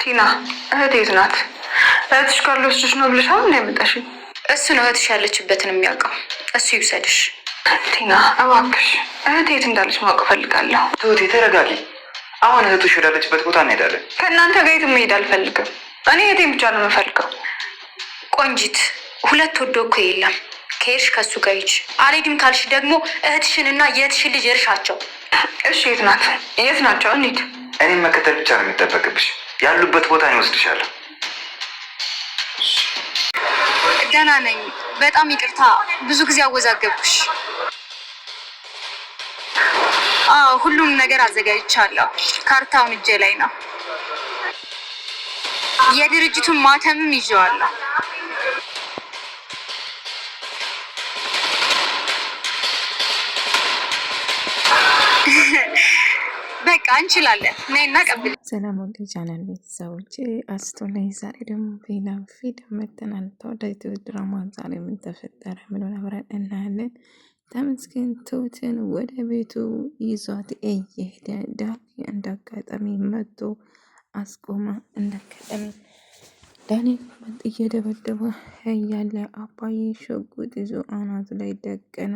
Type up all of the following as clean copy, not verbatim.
ቲና እህቴ የት ናት? እህትሽ ካርሎስሽ ነው ብለሽ አሁን እንዳይመጣሽ። እሱ ነው እህትሽ ያለችበትን የሚያውቀው፣ እሱ ይውሰድሽ። ቲና እባክሽ እህቴ የት እንዳለች ማወቅ እፈልጋለሁ። ትሁቴ ተረጋጊ። አሁን እህትሽ ወዳለችበት ቦታ እንሄዳለን። ከእናንተ ጋር የትም መሄድ አልፈልግም። እኔ እህቴን ብቻ ነው የምፈልገው። ቆንጂት ሁለት ወዶ እኮ የለም። ከሄድሽ ከእሱ ጋር ሂጂ። አልሄድም ካልሽ ደግሞ እህትሽንና የእህትሽን ልጅ እርሻቸው። እሺ የት ናት? የት ናቸው? እንሂድ። እኔም መከተል ብቻ ነው የሚጠበቅብሽ። ያሉበት ቦታ እንወስድሻለሁ። ደህና ነኝ። በጣም ይቅርታ፣ ብዙ ጊዜ አወዛገብኩሽ። ሁሉም ነገር አዘጋጅቻለሁ። ካርታውን እጄ ላይ ነው። የድርጅቱን ማተምም ይዤዋለሁ። በቃ እንችላለን። ነይና ቀብል። ሰላም ወደ ቻናል ቤተሰቦች አስቶላይ ዛሬ ደግሞ ሌላ ቪዲዮ መጥተናል። ተወዳጅ ድራማ ዛሬ ምን ተፈጠረ ብለን አብረን እናያለን። ተመስገን ትሁትን ወደ ቤቱ ይዟት እየሄደ ዳኒ እንዳጋጣሚ መጥቶ አስቆማ። እንዳጋጣሚ ዳኒ እየደበደበ እያለ አባዬ ሽጉጥ ይዞ አናቱ ላይ ደቀነ።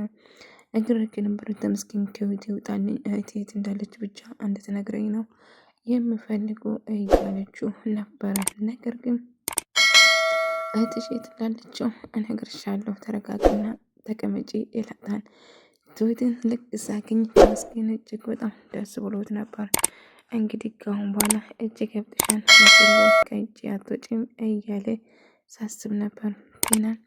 እግር ነበር። ተመስገን ከቤት ይውጣልኝ፣ እህቴ የት እንዳለች ብቻ እንድትነግረኝ ነው የምፈልገው እያለችው ነበረ። ነገር ግን እህትሽ የት እንዳለችው እነግርሻለሁ፣ ተረጋግና ተቀመጪ ይላታል። ትሁትን ልክ ሳገኝ ተመስገን እጅግ በጣም ደስ ብሎት ነበር። እንግዲህ ከአሁን በኋላ እጅ ገብተሻል መስሎ ከእጅ አትወጪም እያለ ሳስብ ነበር። ቲናን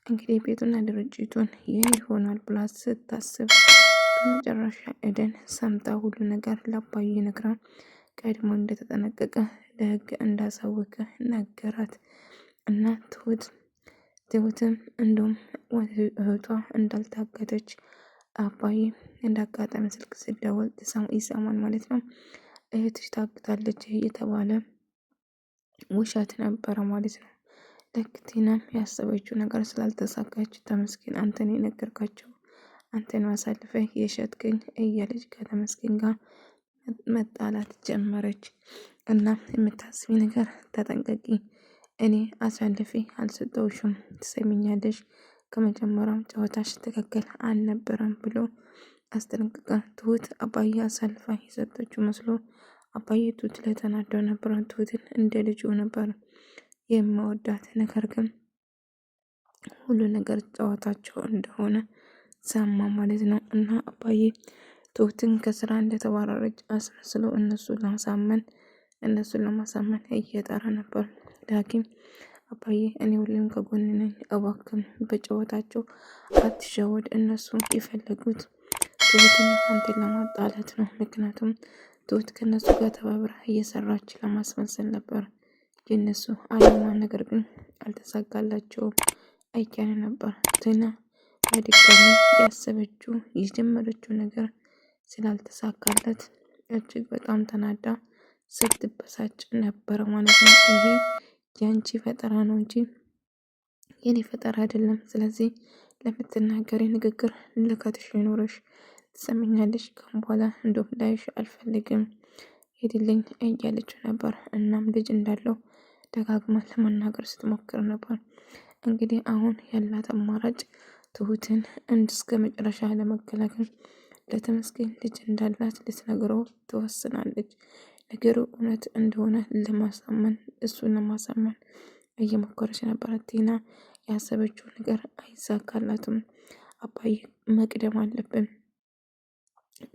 እንግዲህ ቤቱና ድርጅቱን የኔ ሆኗል ብላ ስታስብ በመጨረሻ ኤደን ሰምታ ሁሉ ነገር ለአባዬ ነግራ ቀድሞ እንደተጠነቀቀ ለህግ እንዳሳወቀ ነገራት እና ትሁትም እንደውም እህቷ እንዳልታገተች አባዬ እንዳጋጣሚ ስልክ ስደውል ይሰማል ማለት ነው። እህትሽ ታግታለች እየተባለ ውሸት ነበረ ማለት ነው። ልክ ቲናም ያሰበችው ነገር ስላልተሳካች ተመስገን አንተን የነገርካቸው አንተን ማሳልፈ የሸጥክኝ እያለች ከተመስገን ጋር መጣላት ጀመረች። እና የምታስቢ ነገር ተጠንቀቂ፣ እኔ አሳልፌ አልሰጠውሽም፣ ትሰሚኛለሽ፣ ከመጀመሪያም ጨዋታሽ ትክክል አልነበረም ብሎ አስጠንቅቃ ትሁት አባዬ አሳልፋ የሰጠችው መስሎ አባዬ ትሁት ላይ ተናደው ነበር። ትሁትን እንደ ልጁ ነበር የመወዳት፣ ነገር ግን ሁሉ ነገር ጨዋታቸው እንደሆነ ሰማ ማለት ነው። እና አባዬ ትሁትን ከስራ እንደተባረረች አስመስሎ እነሱን ለማሳመን እየጣረ ነበር። ዳጊም አባዬ እኔ ሁሌም ከጎን ነኝ፣ እባክም በጨዋታቸው አትሸወድ፣ እነሱ የፈለጉት ትሁትን አንተን ለማጣላት ነው። ምክንያቱም ትሁት ከእነሱ ጋር ተባብራ እየሰራች ለማስመሰል ነበር የእነሱ አላማ፣ ነገር ግን አልተሳካላቸውም እያለ ነበር። ቲና በድጋሚ ያሰበችው የጀመረችው ነገር ስላልተሳካለት እጅግ በጣም ተናዳ ስትበሳጭ ነበረ ማለት ነው። ይሄ የአንቺ ፈጠራ ነው እንጂ የኔ ፈጠራ አይደለም። ስለዚህ ለምትናገሪ ንግግር ልከትሽ ይኖረሽ፣ ትሰምኛለሽ። ካሁን በኋላ እንደውም ላይሽ አልፈልግም፣ ሄድልኝ እያለችው ነበር። እናም ልጅ እንዳለው ደጋግማ ለመናገር ስትሞክር ነበር። እንግዲህ አሁን ያላት አማራጭ ትሁትን እስከ መጨረሻ ለመከላከል ለተመስገን ልጅ እንዳላት ልትነግረው ትወስናለች። ነገሩ እውነት እንደሆነ እሱን ለማሳመን እየሞከረች ነበር። ቲና ያሰበችው ነገር አይሳካላትም። አባዬ መቅደም አለብን፣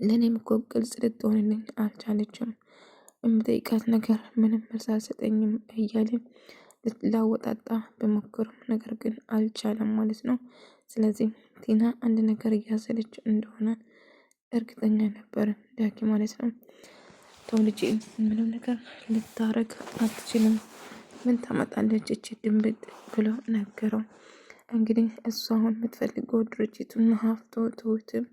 ለእኔም እኮ ግልጽ ልትሆንልኝ አልቻለችም፣ የምጠይቃት ነገር ምንም መልስ አልሰጠኝም እያለ ላወጣጣ በሞከሩም ነገር ግን አልቻለም ማለት ነው። ስለዚህ ቲና አንድ ነገር እያዘለች እንደሆነ እርግጠኛ ነበር ዳጊ ማለት ነው። ተው ልጄ፣ ምንም ነገር ልታረግ አትችልም፣ ምን ታመጣለች እች ድንብጥ ብሎ ነገረው። እንግዲህ እሱ አሁን የምትፈልገው ድርጅቱና ሀብቶ ትሁትም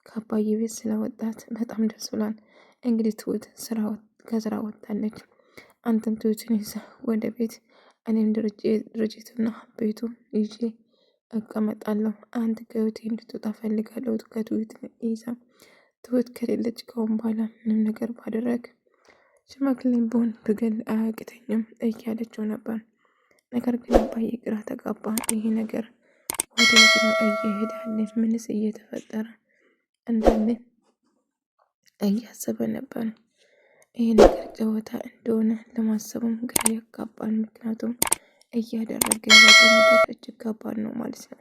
ከአባዬ ቤት ስለወጣት በጣም ደስ ብሏል። እንግዲህ ትሁት ከስራ ወጣለች። አንተም ትሁትን ይዘ ወደ ቤት፣ እኔም ድርጅቱና ቤቱ ይዤ እቀመጣለሁ። አንድ ከህይወቴ እንድትወጣ ፈልጋለሁ። ከትሁት ይዛ ትሁት ከሌለች ከሆን በኋላ ምንም ነገር ባደረግ ሽማግሌ ብሆን ብገል አያቅተኝም እያለችው ነበር። ነገር ግን አባዬ ግራ ተጋባ። ይሄ ነገር ወዴት ነው እየሄደ ያለ? ምንስ እየተፈጠረ እንዳለ እያሰበ ነበር። ይሄ ነገር ጨዋታ እንደሆነ ለማሰብም ግራ ያጋባል። ምክንያቱም እያደረገ ያለው ነገር እጅግ ከባድ ነው ማለት ነው።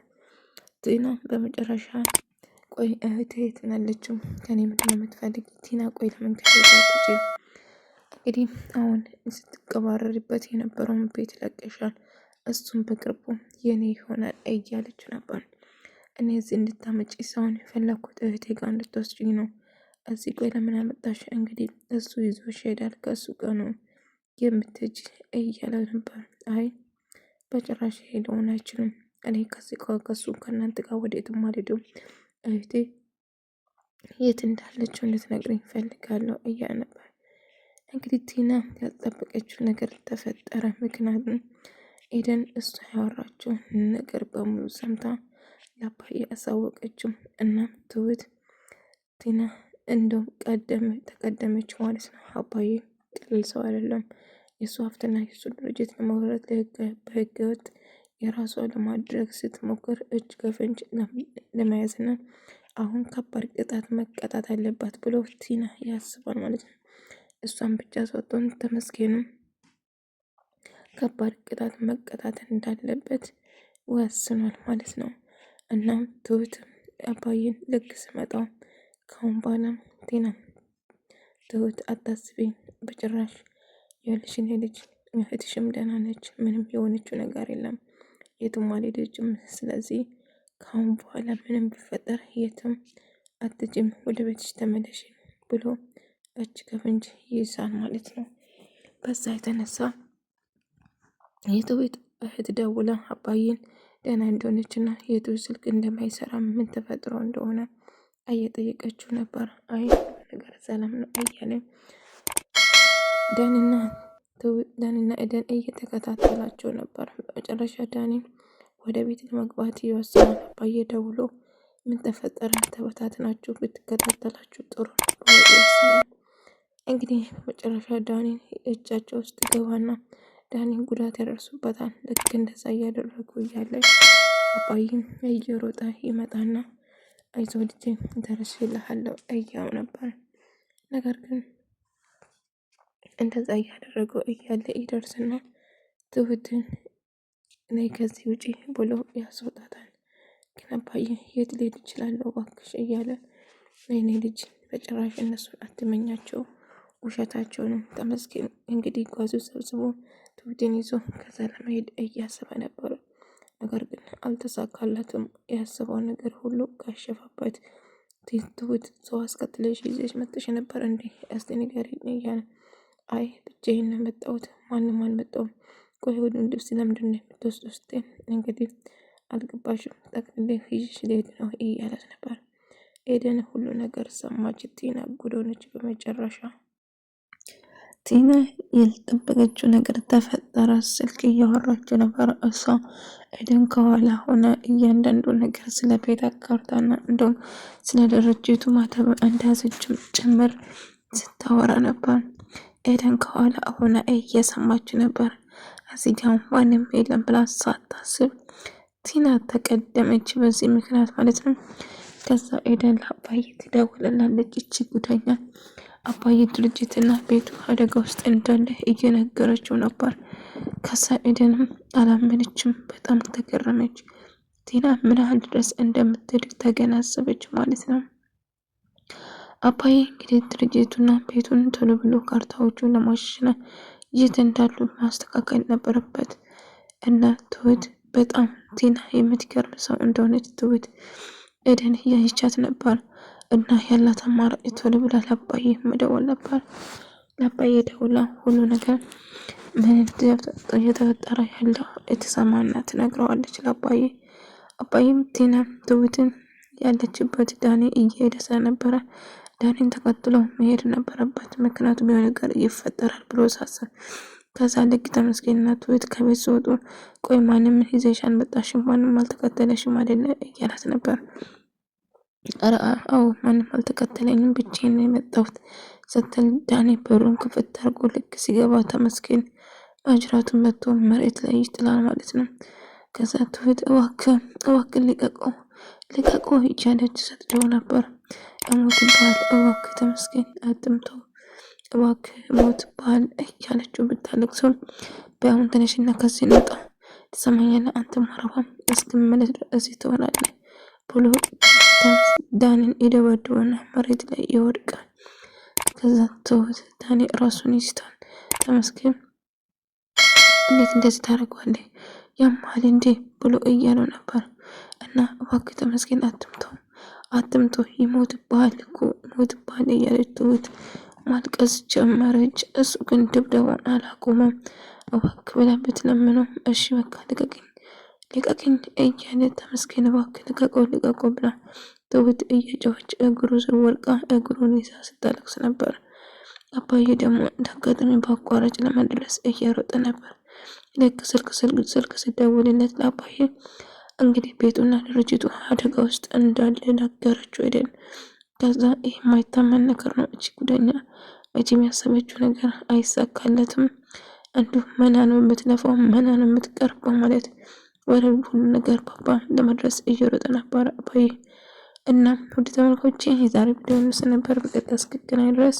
ቲና በመጨረሻ ቆይ እህቴ የት ነው ያለችው? ከኔ ምንድን ነው የምትፈልጊ? ቲና ቆይ ለምን ከቤታች? እንግዲህ አሁን ስትቀባረሪበት የነበረውን ቤት ለቀሻል፣ እሱም በቅርቡ የኔ ይሆናል እያለች ነበር። እኔ እዚህ እንድታመጪ ሳይሆን የፈለኩት እህቴ ጋር እንድትወስጂኝ ነው። እዚህ ቆይ ለምን አመጣሽ? እንግዲህ እሱ ይዞሽ ይሄዳል፣ ከእሱ ጋር ነው የምትሄጂ እያለ ነበር። አይ በጭራሽ ሄደውን አይችልም። እኔ ከሱ ከእናንተ ጋር ወዴትም አልሄድም። እህቴ የት እንዳለችው እንድትነግረኝ እፈልጋለሁ እያለ ነበር። እንግዲህ ቲና ያልጠበቀችው ነገር ተፈጠረ። ምክንያቱም ኤደን እሷ ያወራችው ነገር በሙሉ ሰምታ ለአባዬ አሳወቀችው። እና ትሁት ቲና እንደው ተቀደመች ማለት ነው። አባዬ ቀልል ሰው አይደለም። የእሱ ሀብትና የእሱ ድርጅት ለመውረድ በህገወጥ የራሷ ለማድረግ ስትሞክር እጅ ከፍንጅ ለመያዝና አሁን ከባድ ቅጣት መቀጣት አለባት ብሎ ቲና ያስባል ማለት ነው። እሷን ብቻ ሰጥቶን ተመስገንም ከባድ ቅጣት መቀጣት እንዳለበት ወስኗል ማለት ነው። እናም ትሁት አባዬን ልክ ስመጣው ካሁን በኋላ ቲና ትሁት አታስቢ፣ በጭራሽ የልሽን ልጅ እህትሽም ደህና ነች፣ ምንም የሆነችው ነገር የለም፣ የትም አልሄደችም። ስለዚህ ካሁን በኋላ ምንም ቢፈጠር የትም አትጅም፣ ወደ ቤትሽ ተመለሽ ብሎ እጅ ከፍንጅ ይይዛል ማለት ነው። በዛ የተነሳ የትሁት እህት ደውላ አባዬን ደህና እንደሆነችና የትሁት ስልክ እንደማይሰራ ምን ተፈጥሮ እንደሆነ እየጠየቀችው ነበር። አይ ነገር ሰላም ነው እያለ ዳኒና ኤደን እየተከታተላቸው ነበር። በመጨረሻ ዳኒ ወደ ቤት ለመግባት ይወስናል። አባዬ ደውሎ ምን ተፈጠረ? ተበታትናችሁ ብትከታተላችሁ ጥሩ ነው ይወስናል። እንግዲህ በመጨረሻ ዳኒ እጃቸው ውስጥ ገባና ዳኒን ጉዳት ያደርሱበታል። ልክ እንደዛ እያደረጉ እያለ አባዬም እየሮጠ ይመጣና አይዞህ ልጄ ደርሼልሃለሁ እያው ነበር። ነገር ግን እንደዛ እያደረገው እያለ ይደርስና ትሁትን ነይ ከዚህ ውጪ ብሎ ያስወጣታል። ግን አባዬ የት ልሄድ እችላለሁ እባክሽ እያለ ወይኔ ልጅ በጭራሽ እነሱን አትመኛቸው፣ ውሸታቸውንም ተመስገን። እንግዲህ ጓዙ ሰብስቦ ትሁትን ይዞ ከዛ ለመሄድ እያሰበ ነበር። ነገር ግን አልተሳካለትም። ያሰበው ነገር ሁሉ ካሸፈበት ትሁት ሰው አስከትለሽ ይዘሽ መጥተሽ ነበር እንዴ? እስቲ ንገሪኝ እያለ አይ ብቻዬን ነው የመጣሁት፣ ማንም አልመጣሁም። ቆይ ወዱን ልብስ ለምንድን ነው የምትወስደው ስትይ እንግዲህ አልገባሽም፣ ጠቅልዬ ይዤሽ ልሄድ ነው እያለት ነበር። ኤደን ሁሉ ነገር ሰማች። ቲና ጉድ ሆነች። በመጨረሻ ቲና ያልጠበቀችው ነገር ተፈጠረ። ስልክ እያወራች ነበር። እሷ ኤደን ከኋላ ሆነ እያንዳንዱ ነገር ስለ ቤት አካርታና እንደውም ስለ ድርጅቱ ማተብ እንዳያዘችም ጭምር ስታወራ ነበር። ኤደን ከኋላ ሆነ እየሰማች ነበር። እዚህ ጋ ማንም የለም ብላ ሳታስብ ቲና ተቀደመች። በዚህ ምክንያት ማለት ነው። ከዛ ኤደን ለአባዬ ትደውልላለች። እቺ ጉደኛ አባዬ ድርጅትና ቤቱ አደጋ ውስጥ እንዳለ እየነገረችው ነበር። ከዛ ኤደንም አላመነችም፣ በጣም ተገረመች። ቲና ምን ያህል ድረስ እንደምትሄድ ተገናዘበች ማለት ነው። አባዬ እንግዲህ ድርጅቱና ቤቱን ቶሎ ብሎ ካርታዎቹን ለማሻሻል የት እንዳሉ ማስተካከል ነበረበት። እና ትሁት በጣም ቲና የምትገርም ሰው እንደሆነች ትሁት ኤደን እያየቻት ነበር። እና ያላት አማራጭ ቶሎ ብላ ለአባዬ መደወል ነበር። ለአባዬ ደውላ ሁሉ ነገር ምን እየተፈጠረ ያለው የተሰማና ትነግረዋለች ለአባዬ። አባዬም ቲና ትሁትን ያለችበት ዳኒ እየሄደ ስለነበረ ዳኒን ተከትሎ መሄድ ነበረበት። ምክንያቱም የሆነ ነገር ይፈጠራል ብሎ ሳሰብ ከዛ ልክ ተመስገንና ትሁት ከቤት ሲወጡ ቆይ ማንም ይዘሽ አልመጣሽም? ማንም አልተከተለሽም አይደለ እያላት ነበር። አዎ ማንም አልተከተለኝም፣ ብቻዬን ነው የመጣሁት። ስትል ዳኒ በሩን ክፍት አድርጎ ልክ ሲገባ ተመስገን ማጅራቱን መጥቶ መሬት ላይ ይጥላል ማለት ነው። ከዛ ትሁት እባክህ ልቀቀው እያለች ስትጮህ ነበር። እሞትብሃል እባክህ ተመስገን አትምተው እባክህ እሞትብሃል እያለችው ብታለቅሰው በአሁን ተነሽና ከዚህ እንውጣ ትሰማኛለህ አንተ ማረባም እስክመለስ ድረስ እዚህ ትሆናለህ ብሎ ዳኒን ይደበድበውና መሬት ላይ ይወድቃል። ከዛ ትሁት ዳኒ ራሱን ይስታል። ተመስገን እንዴት እንደዚህ ታደርገዋለህ ያማል እንዴ ብሎ እያለው ነበር። እና እባክህ ተመስገን አትምተው ይሞትብሃል እኮ ይሞትብሃል እያለች ትሁት ማልቀስ ጀመረች። እሱ ግን ድብደባውን አላቆመም። እባክህ ብላ ብትለምነው እሺ በቃ ልቀቅኝ እያለ ተመስገን እባክህ ልቀቀው ብላ ትሁት እየጮኸች እግሩ ስር ወድቃ እግሩን ይዛ ስታለቅስ ነበር። አባዬ ደግሞ እንዳጋጣሚ በአቋራጭ ለመድረስ እየሮጠ ነበር። ልክ ስልክ ስደውልለት ለአባዬ እንግዲህ ቤቱና ድርጅቱ አደጋ ውስጥ እንዳለ ነገረችው አይደል። ከዛ ይህ የማይታመን ነገር ነው። እቺ ጉደኛ መቼም ያሰበችው ነገር አይሳካለትም። እንዲሁ መና ነው የምትለፋው መና ነው የምትቀርበው ማለት ወደ ሁሉ ነገር ባባ ለመድረስ እየሮጠ ነበር አባዬ። እና ውድ ተመልካቾቼ የዛሬ ቪዲዮ ነበር። በቀጣይ እስክንገናኝ ድረስ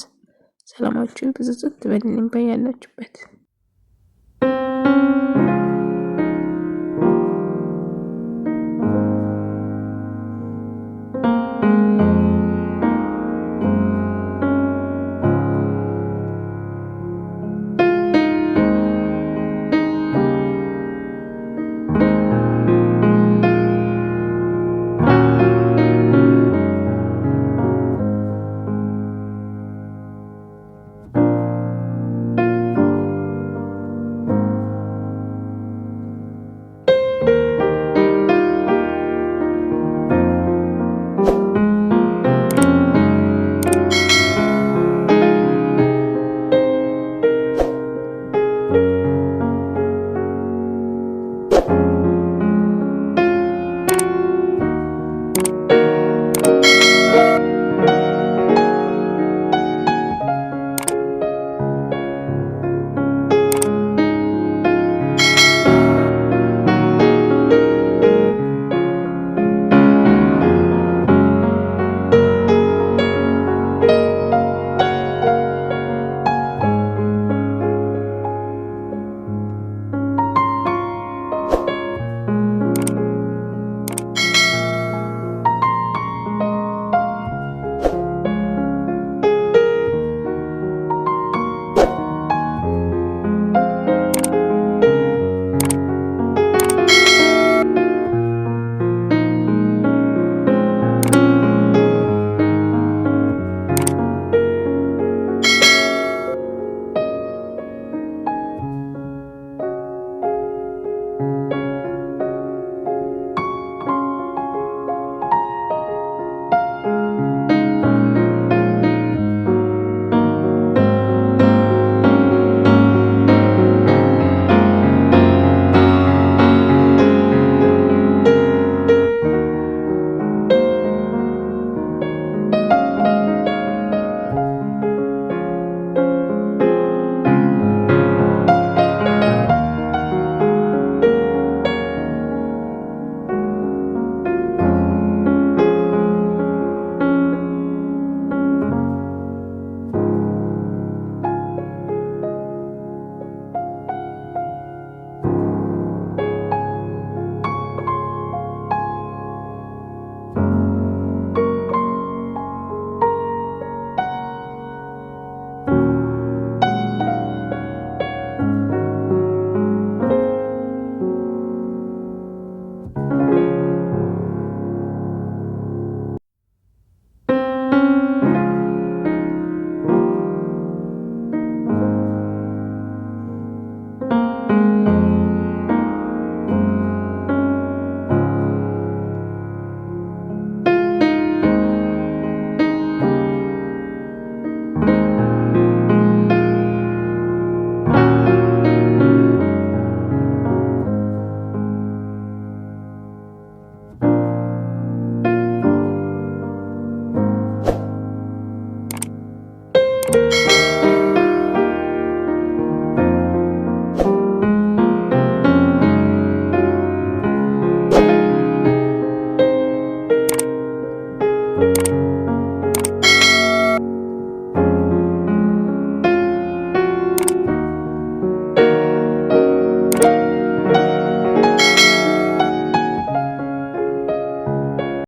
ሰላማችሁ ብዙ ትበልልኝ በያላችሁበት።